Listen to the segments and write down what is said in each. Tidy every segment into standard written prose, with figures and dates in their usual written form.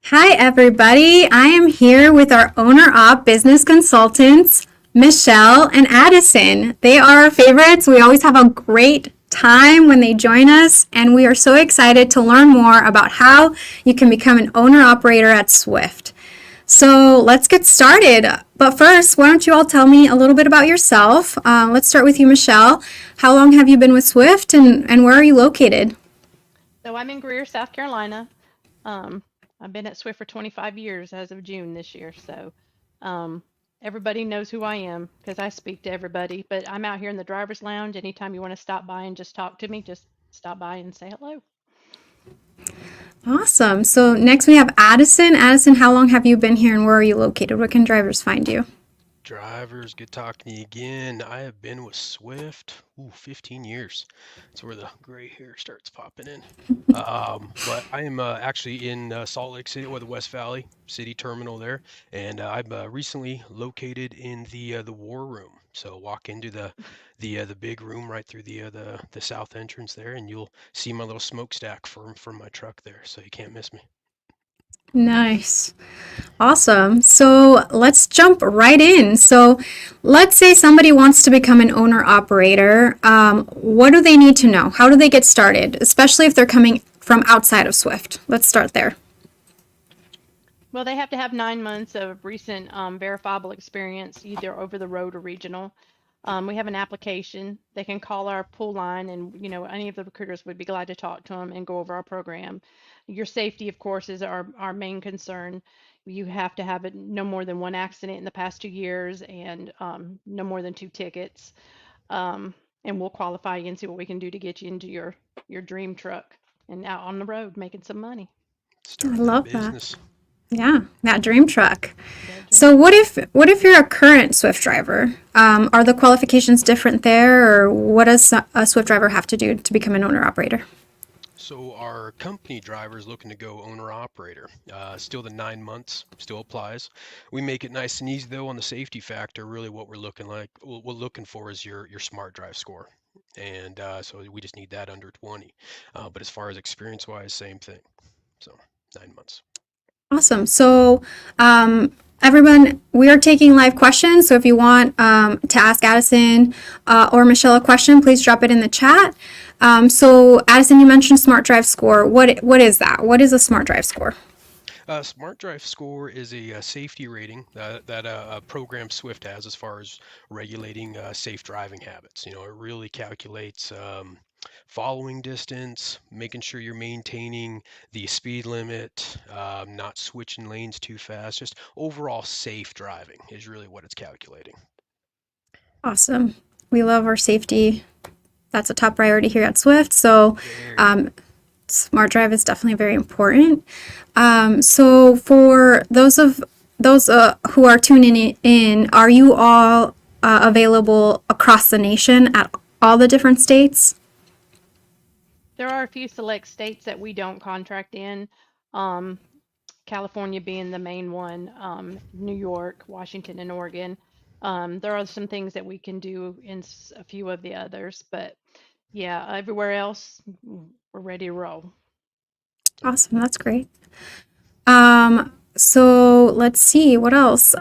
Hi, everybody. I am here with our owner op business consultants, Michelle and Addison. They are our favorites. We always have a great time when they join us, and we are so excited to learn more about how you can become an owner operator at Swift. So let's get started. But first, why don't you all tell me a little bit about yourself? Let's start with you, Michelle. How long have you been with Swift, and where are you located? So I'm in Greer, South Carolina. Um, I've been at Swift for 25 years as of June this year. So um, everybody knows who I am because I speak to everybody. But I'm out here in the driver's lounge. Anytime you want to stop by and just talk to me, just stop by and say hello. Awesome. So next we have Addison. Addison, how long have you been here and where are you located? Where can drivers find you? Drivers, good talking to you again. I have been with Swift, 15 years. That's where the gray hair starts popping in. But I am actually in Salt Lake City, or the West Valley City Terminal there, and I'm recently located in the War Room. So walk into the big room right through the south entrance there, and you'll see my little smokestack from my truck there. So you can't miss me. Nice. Awesome. So let's jump right in. So let's say somebody wants to become an owner operator. What do they need to know? How do they get started, especially if they're coming from outside of Swift? Let's start there. Well, they have to have 9 months of recent verifiable experience, either over the road or regional. We have an application. They can call our pool line, and any of the recruiters would be glad to talk to them and go over our program. Your safety, of course, is our main concern. You have to have no more than one accident in the past 2 years and no more than two tickets. Um, and we'll qualify you and see what we can do to get you into your dream truck and out on the road making some money. I Start that love that. business. Yeah, that dream truck. That dream So truck. what if you're a current Swift driver? Are the qualifications different there, or what does a Swift driver have to do to become an owner operator? So our company driver is looking to go owner operator. Still the 9 months still applies. We make it nice and easy though on the safety factor. Really, what we're looking for is your smart drive score, and so we just need that under 20. But as far as experience wise, same thing. So 9 months. Awesome. So, everyone, we are taking live questions. So, if you want to ask Addison or Michelle a question, please drop it in the chat. So, Addison, you mentioned Smart Drive Score. What is that? What is a Smart Drive Score? Smart Drive Score is a safety rating that a program Swift has as far as regulating safe driving habits. It really calculates following distance, making sure you're maintaining the speed limit, not switching lanes too fast, just overall safe driving is really what it's calculating. Awesome. We love our safety. That's a top priority here at Swift. So, Very. um, Smart Drive is definitely very important. So, for those who are tuning in, are you all available across the nation at all the different states? There are a few select states that we don't contract in, um, California being the main one, New York, Washington, and Oregon. There are some things that we can do in a few of the others, but yeah, everywhere else, we're ready to roll. Awesome, that's great. So let's see what else.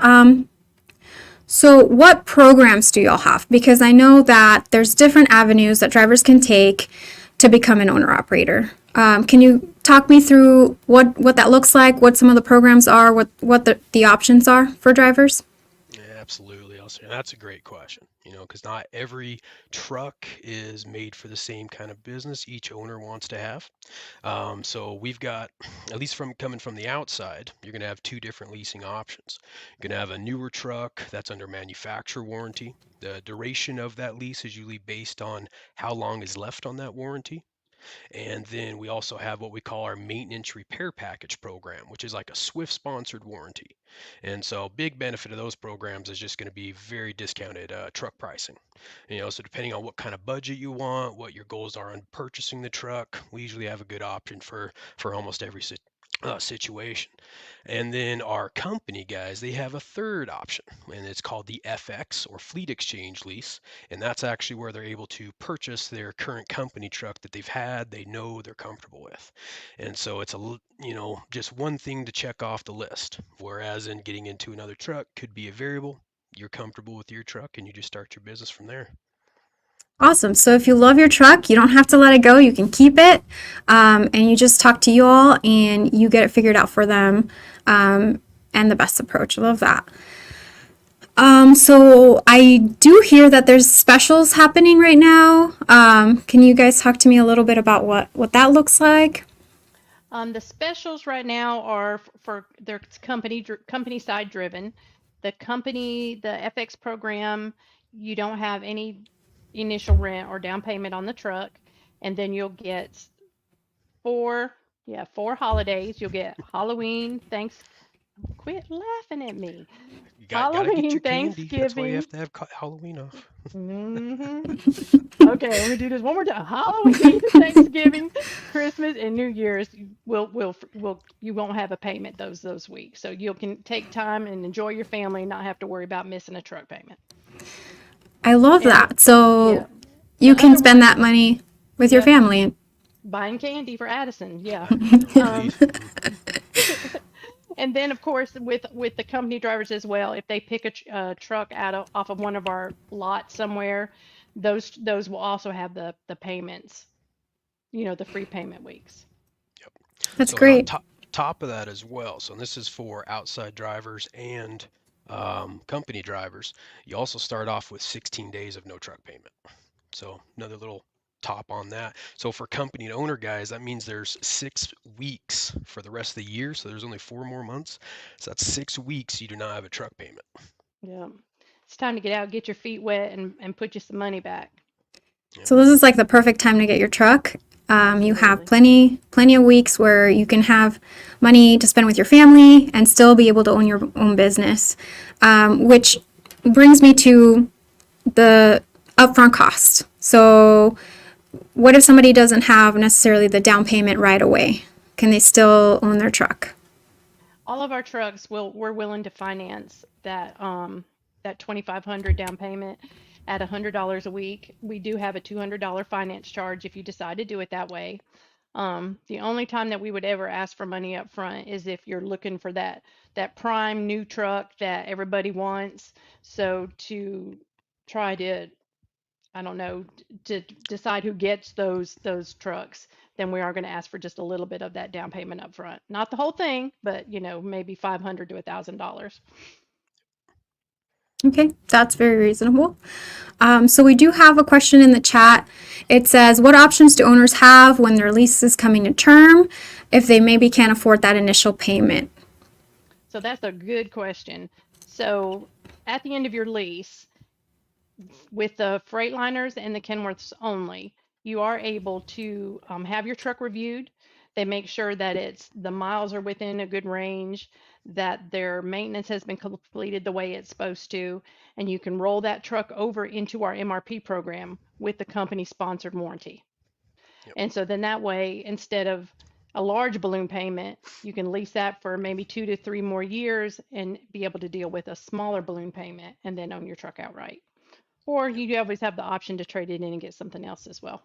So what programs do y'all have? Because I know that there's different avenues that drivers can take to become an owner operator. Can you talk me through what that looks like, what some of the programs are, what the options are for drivers? Yeah, absolutely, Elsie. That's a great question, because not every truck is made for the same kind of business each owner wants to have. So we've got, at least from coming from the outside, you're going to have two different leasing options. You're going to have a newer truck that's under manufacturer warranty. The duration of that lease is usually based on how long is left on that warranty. And then we also have what we call our maintenance repair package program, which is like a Swift sponsored warranty. And so, big benefit of those programs is just going to be very discounted truck pricing. So depending on what kind of budget you want, what your goals are on purchasing the truck, we usually have a good option for almost every situation. And then our company guys, they have a third option, and it's called the FX or Fleet Exchange lease. And that's actually where they're able to purchase their current company truck that they've had, they know they're comfortable with. And so it's just one thing to check off the list. Whereas in getting into another truck could be a variable. You're comfortable with your truck and you just start your business from there. Awesome. So if you love your truck, you don't have to let it go. You can keep it, and you just talk to you all, and you get it figured out for them, and the best approach. I love that. So I do hear that there's specials happening right now. Can you guys talk to me a little bit about what that looks like? The specials right now are for their company side driven. The FX program, you don't have any initial rent or down payment on the truck, and then you'll get four, yeah, 4 holidays. You'll get Halloween, thanks. Quit laughing at me. You gotta get Halloween, your candy. That's why you Thanksgiving. have to have Halloween off. hmm Okay, let me do this one more time. Halloween, Thanksgiving, Christmas, and New Year's, you won't have a payment those weeks, so you can take time and enjoy your family and not have to worry about missing a truck payment. I love And that. So yeah, you the can other spend one, that money with your yep, family. buying candy for Addison. Yeah. Indeed. Um, and then of course with the company drivers as well, if they pick a truck off of one of our lots somewhere, those will also have the payments, the free payment weeks. Yep. That's So and on great. top of that as well, so this is for outside drivers and company drivers, you also start off with 16 days of no truck payment. So another little top on that. So for company and owner guys, that means there's 6 weeks for the rest of the year. So there's only 4 more months. So that's 6 weeks you do not have a truck payment. Yeah. It's time to get out, get your feet wet, and put you some money back. Yep. So this is like the perfect time to get your truck. You have Absolutely. plenty of weeks where you can have money to spend with your family and still be able to own your own business, which brings me to the upfront cost. So what if somebody doesn't have necessarily the down payment right away? Can they still own their truck? All of our trucks we're willing to finance that 2,500 down payment at $100 a week. We do have a $200 finance charge if you decide to do it that way. The only time that we would ever ask for money up front is if you're looking for that prime new truck that everybody wants. So to try to, I don't know, to decide who gets those trucks, then we are going to ask for just a little bit of that down payment up front. Not the whole thing, but maybe 500 to $1,000. Okay, that's very reasonable. So we do have a question in the chat. It says, what options do owners have when their lease is coming to term if they maybe can't afford that initial payment? So that's a good question. So at the end of your lease, with the Freightliners and the Kenworths only, you are able to have your truck reviewed. They make sure that the miles are within a good range, that their maintenance has been completed the way it's supposed to, and you can roll that truck over into our MRP program with the company sponsored warranty. Yep. And so then that way, instead of a large balloon payment, you can lease that for maybe 2 to 3 more years and be able to deal with a smaller balloon payment and then own your truck outright. Or Yep. you always have the option to trade it in and get something else as well.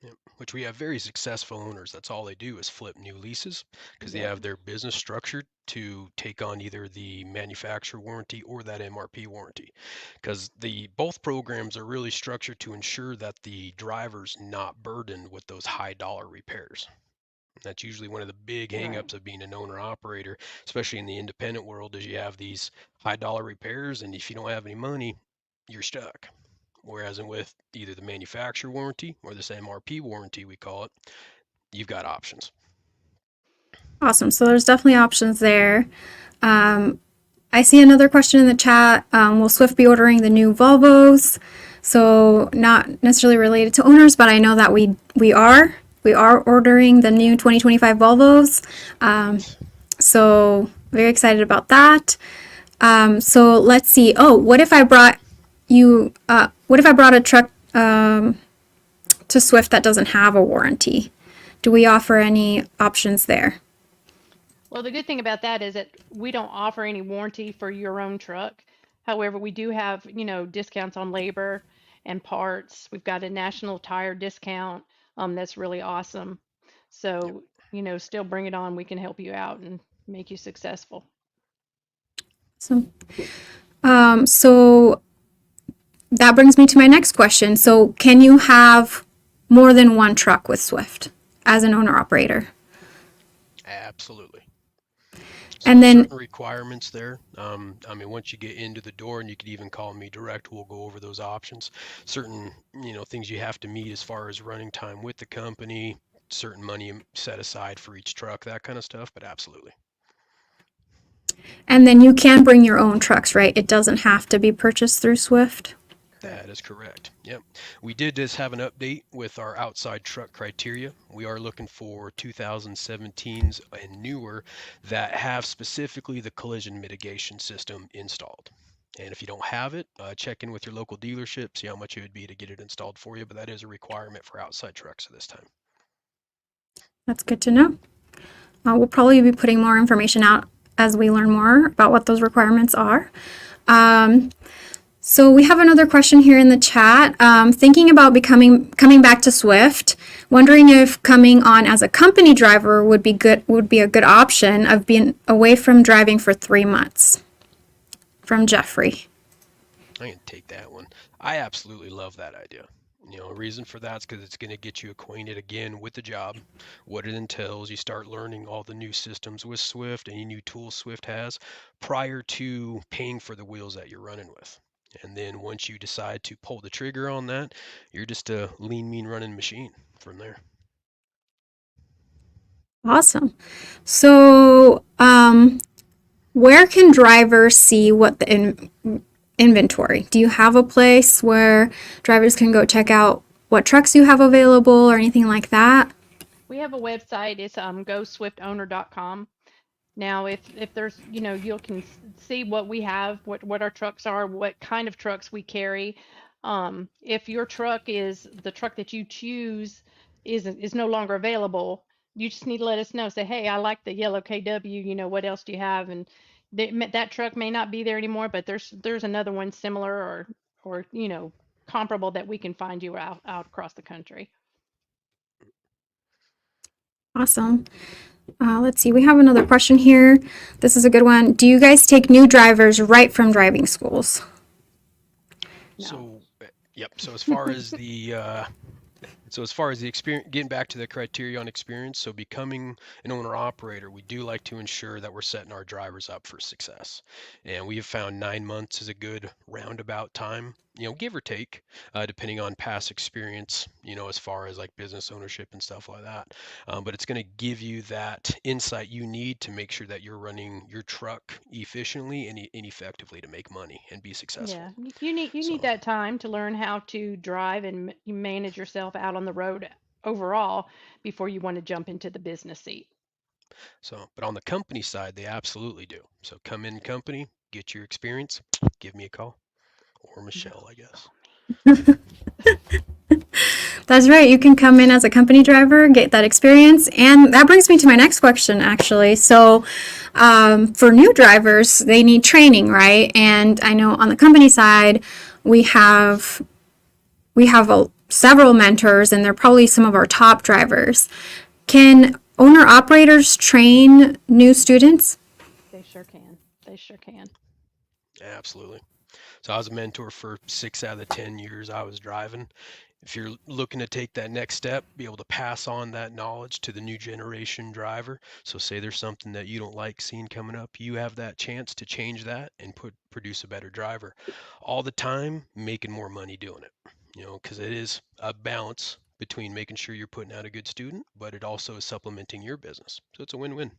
Yep. Which we have very successful owners. That's all they do is flip new leases because they Yep. have their business structured to take on either the manufacturer warranty or that MRP warranty. Because the both programs are really structured to ensure that the driver's not burdened with those high dollar repairs. That's usually one of the big Right. hangups of being an owner operator, especially in the independent world, is you have these high dollar repairs, and if you don't have any money, you're stuck. Whereas with either the manufacturer warranty or this MRP warranty, we call it, you've got options. Awesome. So there's definitely options there. Um, I see another question in the chat. Will Swift be ordering the new Volvos? So not necessarily related to owners, but I know that we are ordering the new 2025 Volvos. Sweet. So very excited about that. So let's see. Oh, what if I brought you? What if I brought a truck to Swift that doesn't have a warranty? Do we offer any options there? Well, the good thing about that is that we don't offer any warranty for your own truck. However, we do have, discounts on labor and parts. We've got a national tire discount, that's really awesome. Yep. So, still bring it on. We can help you out and make you successful. So, so that brings me to my next question. So, can you have more than one truck with Swift as an owner operator? Absolutely. And So then, certain requirements there. I mean, once you get into the door, and you could even call me direct, we'll go over those options. Certain, things you have to meet as far as running time with the company, certain money set aside for each truck, that kind of stuff. But absolutely. and then you can bring your own trucks, right? It doesn't have to be purchased through Swift. That is Correct. correct. Yep. We did just have an update with our outside truck criteria. We are looking for 2017s and newer that have specifically the collision mitigation system installed. And if you don't have it, check in with your local dealership, see how much it would be to get it installed for you. But that is a requirement for outside trucks at this time. That's good to know. We'll probably be putting more information out as we learn more about what those requirements are. Um, so we have another question here in the chat. Thinking about coming back to Swift, wondering if coming on as a company driver would be a good option of being away from driving for 3 months. From Jeffrey. I can take that one. I absolutely love that idea. A reason for that's because it's going to get you acquainted again with the job, what it entails. You start learning all the new systems with Swift, any new tools Swift has, prior to paying for the wheels that you're running with. And then once you decide to pull the trigger on that, you're just a lean, mean running machine from there. Awesome. So, where can drivers see what the inventory? Do you have a place where drivers can go check out what trucks you have available or anything like that? We have a website. It's goswiftowner.com. Now, if there's, you can see what we have, what our trucks are, what kind of trucks we carry. If your truck is the truck that you choose is no longer available, you just need to let us know. Say, hey, I like the yellow KW. What else do you have? And that truck may not be there anymore, but there's another one similar or comparable that we can find you out across the country. Awesome. Let's see, we have another question here. This is a good one. Do you guys take new drivers right from driving schools? No. So, yep. So as far as the experience, getting back to the criteria on experience, so becoming an owner operator, we do like to ensure that we're setting our drivers up for success. And we have found 9 months is a good roundabout time, give or take, depending on past experience, as far as like business ownership and stuff like that. But it's going to give you that insight you need to make sure that you're running your truck efficiently and effectively to make money and be successful. Yeah, you need So. that time to learn how to drive and manage yourself out on the road overall before you want to jump into the business seat. But on the company side, they absolutely do. So come in company, get your experience, give me a call, or No, Michelle, I guess. call me. That's right. You can come in as a company driver, get that experience. And that brings me to my next question, actually. So, for new drivers, they need training, right? And I know on the company side, we have several mentors, and they're probably some of our top drivers. Can owner operators train new students? They sure can. They sure can. Absolutely. So I was a mentor for 6 out of the 10 years I was driving. If you're looking to take that next step, be able to pass on that knowledge to the new generation driver. So say there's something that you don't like seeing coming up, you have that chance to change that and produce a better driver. All the time, making more money doing it. Because it is a balance between making sure you're putting out a good student, but it also is supplementing your business. So it's a win-win.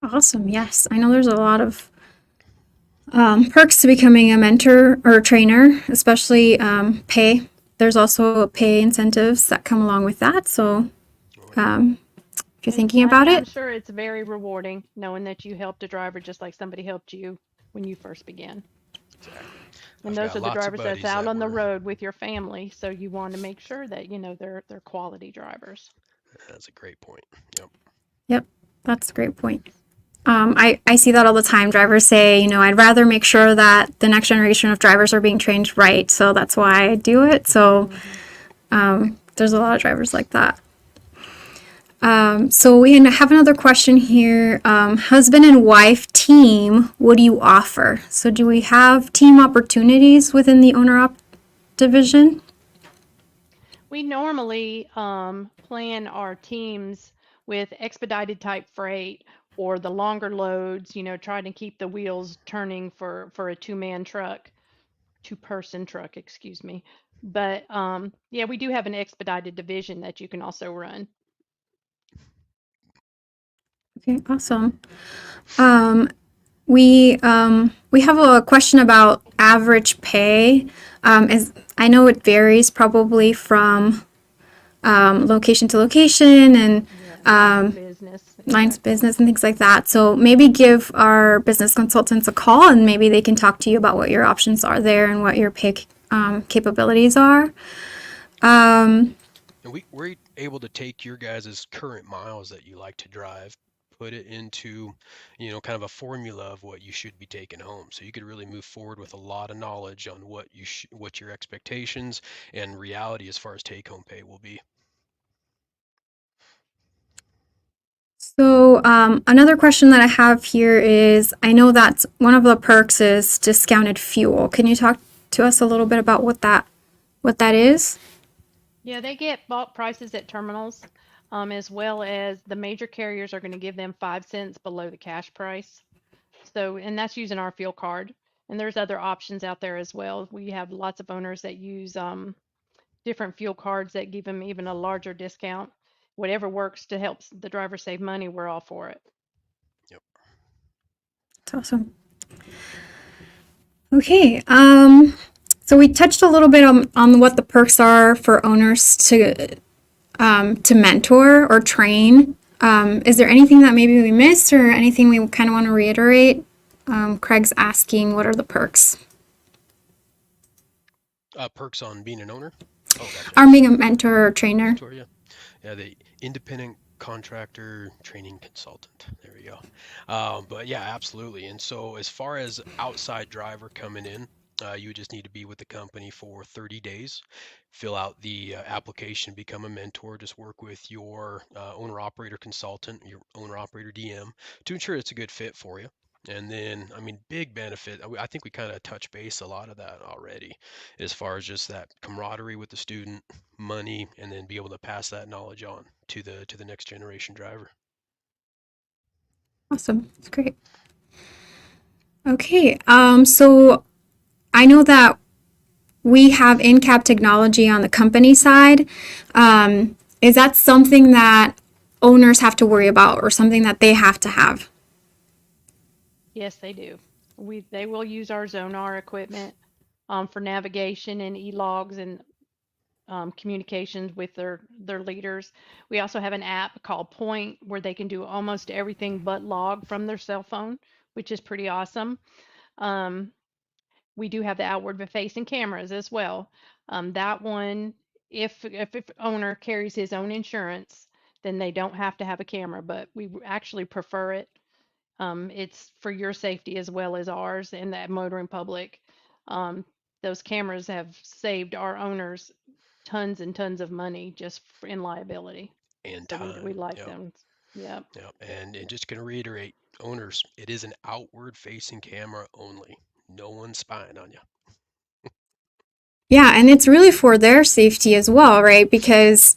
Awesome. Yes, I know there's a lot of perks to becoming a mentor or a trainer, especially pay. There's also pay incentives that come along with that. So um, if you're And thinking about I'm it, sure it's very rewarding knowing that you helped a driver just like somebody helped you when you first began. Exactly. And I've those got are the lots of drivers that's buddies out that on the were, road with your family, so you want to make sure that they're quality drivers. that's a great point. Yep. Yep, that's a great point. I see that all the time. Drivers say, I'd rather make sure that the next generation of drivers are being trained right, so that's why I do it. So there's a lot of drivers like that. So we have another question here. Husband and wife team, what do you offer? So do we have team opportunities within the owner op division? We normally plan our teams with expedited type freight or the longer loads, trying to keep the wheels turning for a two-man truck, two-person truck, excuse me. But yeah, we do have an expedited division that you can also run. Okay, awesome. We have a question about average pay. Is I know it varies probably from location to location and Yeah, lines of business, lines of exactly. business and things like that. So maybe give our business consultants a call and maybe they can talk to you about what your options are there and what your pay capabilities are. And we're able to take your guys' current miles that you like to drive, put it into, kind of a formula of what you should be taking home. So you could really move forward with a lot of knowledge on what your expectations and reality as far as take home pay will be. So another question that I have here is I know that one of the perks is discounted fuel. Can you talk to us a little bit about what that is? Yeah, they get bulk prices at terminals, as well as the major carriers are going to give them 5 cents below the cash price. So, and that's using our fuel card. And there's other options out there as well. We have lots of owners that use different fuel cards that give them even a larger discount. Whatever works to help the driver save money, we're all for it. Yep. That's awesome. Okay. So we touched a little bit on what the perks are for owners to mentor or train. Is there anything that maybe we missed or anything we kind of want to reiterate? Craig's asking, what are the perks? Perks on being an owner. Oh, gotcha. Are being a mentor or trainer? Mentor, yeah. Yeah, the independent contractor training consultant. There we go. But yeah, absolutely. And so as far as outside driver coming in, you would just need to be with the company for 30 days, fill out the application, become a mentor, just work with your owner operator consultant, your owner operator DM to ensure it's a good fit for you. And then, I mean, big benefit. I think we kind of touch base a lot of that already, as far as just that camaraderie with the student, money, and then be able to pass that knowledge on to the next generation driver. Awesome. That's great. Okay. So I know that we have in-cab technology on the company side. Is that something that owners have to worry about or something that they have to have? Yes, they do. They will use our Zonar equipment for navigation and e-logs and communications with their leaders. We also have an app called Point where they can do almost everything but log from their cell phone, which is pretty awesome. Um, we do have the outward facing cameras as well. That one, if owner carries his own insurance, then they don't have to have a camera, but we actually prefer it. It's for your safety as well as ours and that motoring public. Um, those cameras have saved our owners tons and tons of money just in liability. And So we time. like Yep. them. Yep. Yep. And just going to reiterate, owners, it is an outward facing camera only. No one's spying on you. Yeah, and it's really for their safety as well, right? Because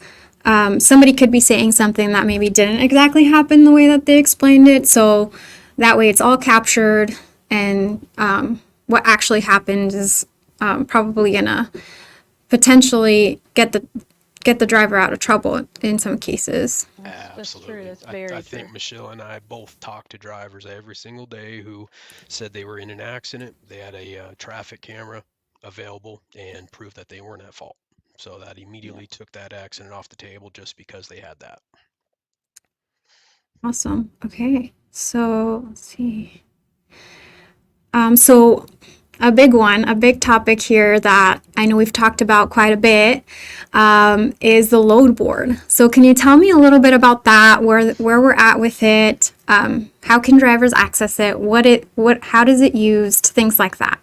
somebody could be saying something that maybe didn't exactly happen the way that they explained it. So that way it's all captured, and what actually happened is probably gonna potentially get the driver out of trouble in some cases. That's true. Absolutely. That's I very think true. Michelle and I both talk to drivers every single day who said they were in an accident. They had a traffic camera available and proved that they weren't at fault. So that Yep. immediately took that accident off the table just because they had that. Awesome. Okay. So let's see. So a big one, a big topic here that I know we've talked about quite a bit, is the load board. So can you tell me a little bit about that? Where we're at with it? How can drivers access it? How does it used? Things like that.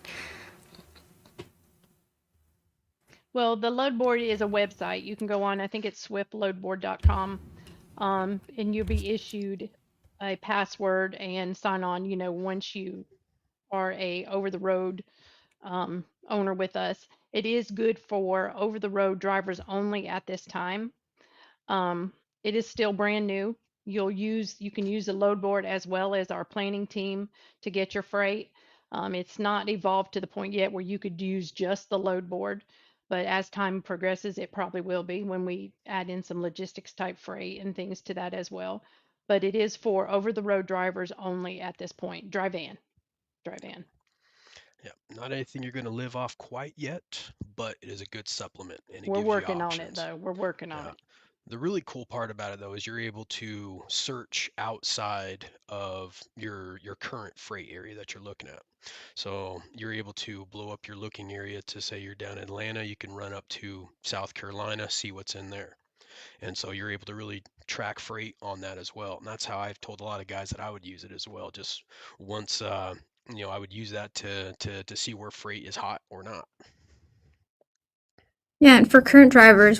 Well, the load board is a website. You can go on, I think it's swiftloadboard.com, and you'll be issued a password and sign on, once you are a over the road owner with us. It is good for over the road drivers only at this time. Um, it is still brand new. You can use the load board as well as our planning team to get your freight. It's not evolved to the point yet where you could use just the load board, but as time progresses, it probably will be when we add in some logistics type freight and things to that as well. But it is for over the road drivers only at this point. Drive in. Yeah, not anything you're going to live off quite yet, but it is a good supplement and it We're gives you working on it options. though. We're working on Yeah. it. The really cool part about it though is you're able to search outside of your current freight area that you're looking at. So you're able to blow up your looking area to say you're down in Atlanta, you can run up to South Carolina, see what's in there. And so you're able to really track freight on that as well. And that's how I've told a lot of guys that I would use it as well. Just once I would use that to see where freight is hot or not. Yeah, and for current drivers,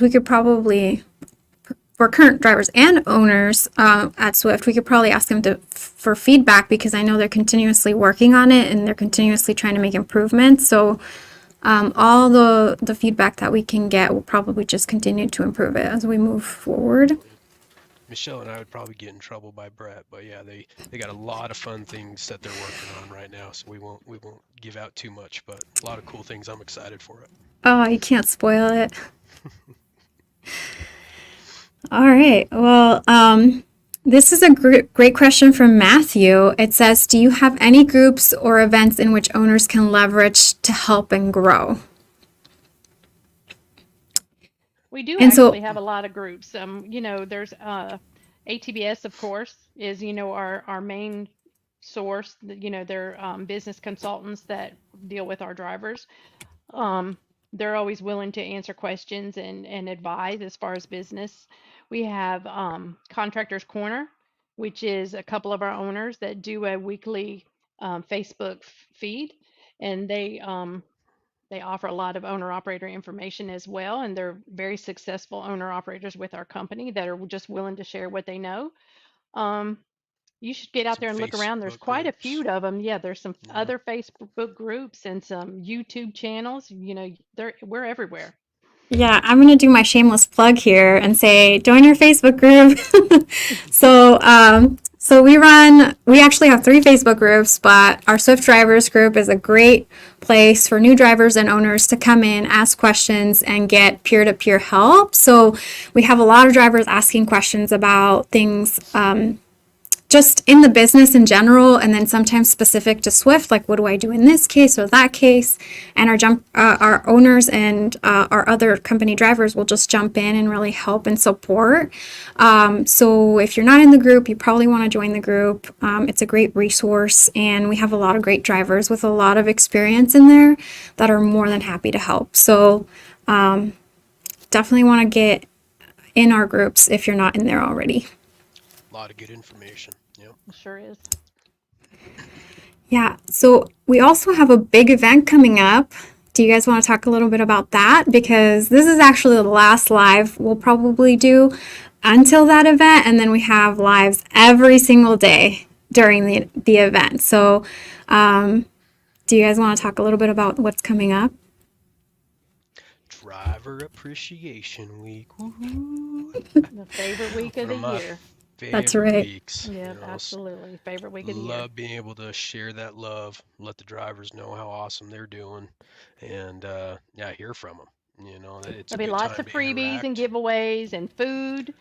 for current drivers and owners at Swift, we could probably ask them for feedback because I know they're continuously working on it and they're continuously trying to make improvements. So all the feedback that we can get will probably just continue to improve it as we move forward. Michelle and I would probably get in trouble by Brett, but yeah, they got a lot of fun things that they're working on right now, so we won't give out too much, but a lot of cool things. I'm excited for it. Oh, you can't spoil it. All right. Well, this is a great question from Matthew. It says, do you have any groups or events in which owners can leverage to help and grow? We do And so, actually have a lot of groups. There's ATBS, of course, is our main source. They're business consultants that deal with our drivers. Um, they're always willing to answer questions and advise as far as business. We have Contractors Corner, which is a couple of our owners that do a weekly Facebook feed, and they offer a lot of owner operator information as well, and they're very successful owner operators with our company that are just willing to share what they know. Um, you should get out Some there and look around. There's Facebook quite a few groups. of them. Yeah, there's some Yeah. other Facebook groups and some YouTube channels. We're everywhere. yeah, I'm going to do my shameless plug here and say join our Facebook group. So we actually have 3 Facebook groups, but our Swift Drivers group is a great place for new drivers and owners to come in, ask questions, and get peer to peer help. So we have a lot of drivers asking questions about things just in the business in general, and then sometimes specific to Swift, like what do I do in this case or that case, and our owners and our other company drivers will just jump in and really help and support. So if you're not in the group, you probably want to join the group. It's a great resource, and we have a lot of great drivers with a lot of experience in there that are more than happy to help. So definitely want to get in our groups if you're not in there already. A lot of good information. Yep. It sure is. Yeah, so we also have a big event coming up. Do you guys want to talk a little bit about that? Because this is actually the last live we'll probably do until that event, and then we have lives every single day during the event. So, do you guys want to talk a little bit about what's coming up? Driver Appreciation Week. Woohoo! The favorite week of One the of my year. That's favorite right. weeks. Yep, absolutely. Favorite week of the year. Love being able to share that love, let the drivers know how awesome they're doing, and yeah, hear from them. It's a There'll be good lots time of to freebies and interact. giveaways and food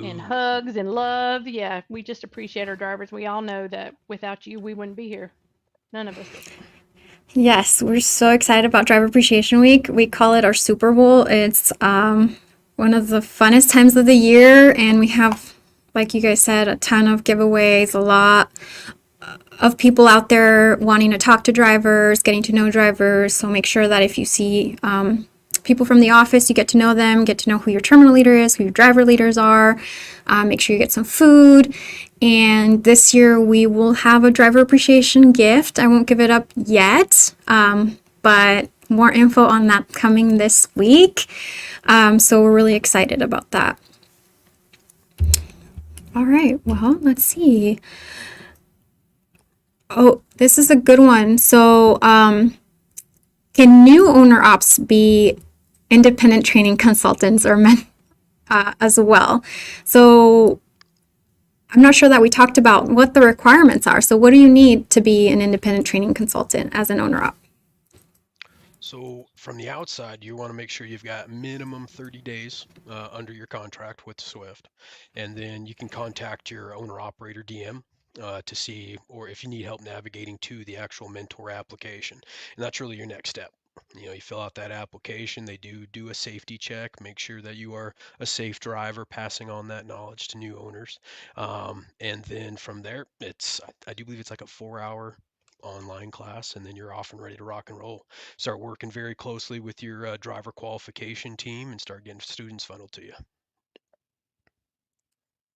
and Food. hugs and love. Yeah, we just appreciate our drivers. We all know that without you, we wouldn't be here. None of us. Yes, we're so excited about Driver Appreciation Week. We call it our Super Bowl. It's one of the funnest times of the year, and we have, like you guys said, a ton of giveaways, a lot of people out there wanting to talk to drivers, getting to know drivers. So make sure that if you see people from the office, you get to know them, get to know who your terminal leader is, who your driver leaders are. Make sure you get some food. And this year we will have a driver appreciation gift. I won't give it up yet, but more info on that coming this week. So we're really excited about that. All right, well, let's see. Oh, this is a good one. So, can new owner ops be independent training consultants or as well? So, I'm not sure that we talked about what the requirements are. So, what do you need to be an independent training consultant as an owner op? So from the outside, you want to make sure you've got minimum 30 days under your contract with Swift, and then you can contact your owner operator DM to see, or if you need help navigating to the actual mentor application, and that's really your next step. You fill out that application. They do a safety check, make sure that you are a safe driver, passing on that knowledge to new owners, and then from there, I do believe it's like a 4-hour online class, and then you're off and ready to rock and roll. Start working very closely with your driver qualification team and start getting students funneled to you.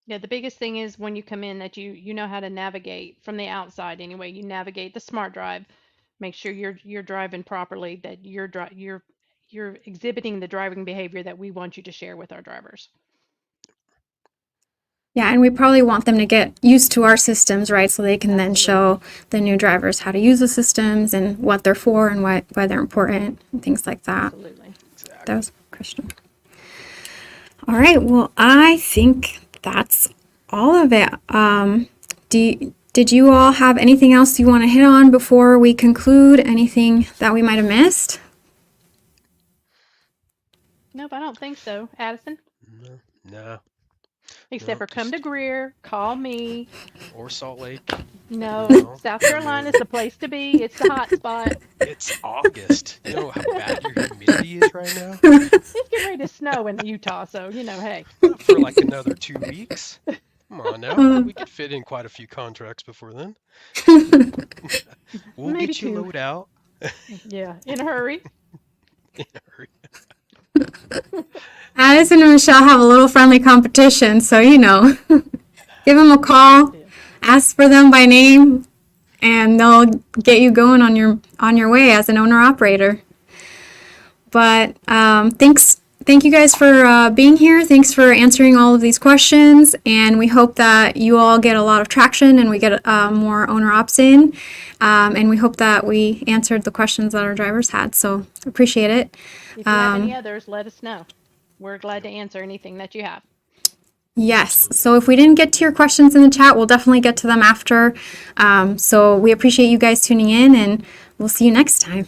Yeah, the biggest thing is when you come in that you know how to navigate from the outside anyway. You navigate the smart drive, make sure you're driving properly, that you're exhibiting the driving behavior that we want you to share with our drivers. Yeah, and we probably want them to get used to our systems, right? So they can then Absolutely. show the new drivers how to use the systems and what they're for and why they're important and things like that. Absolutely. That Exactly. was Christian. All right, well, I think that's all of it. Did you all have anything else you want to hit on before we conclude? Anything that we might have missed? Nope, I don't think so. Addison? No, nah, Except no, for come to just Greer, call me. or Salt Lake. No, No, South I Carolina mean, is the place to be. It's the hot spot. it's August. You know how bad your humidity is right now? It's getting ready to snow in Utah, so hey. For like another 2 weeks. Come on now. Uh, We could fit in quite a few contracts before then. We'll Maybe get you two. load out Yeah, in a hurry. in a hurry. Addison and Michelle have a little friendly competition, so give them a call, Yeah. ask for them by name, and they'll get you going on your way as an owner operator. But thank you guys for being here. Thanks for answering all of these questions, and we hope that you all get a lot of traction and we get more owner ops in. And we hope that we answered the questions that our drivers had. So appreciate it. If you have any Um, others, let us know. We're glad to Yep, answer anything that you have. Yes. absolutely. So if we didn't get to your questions in the chat, we'll definitely get to them after. So we appreciate you guys tuning in, and we'll see you next time.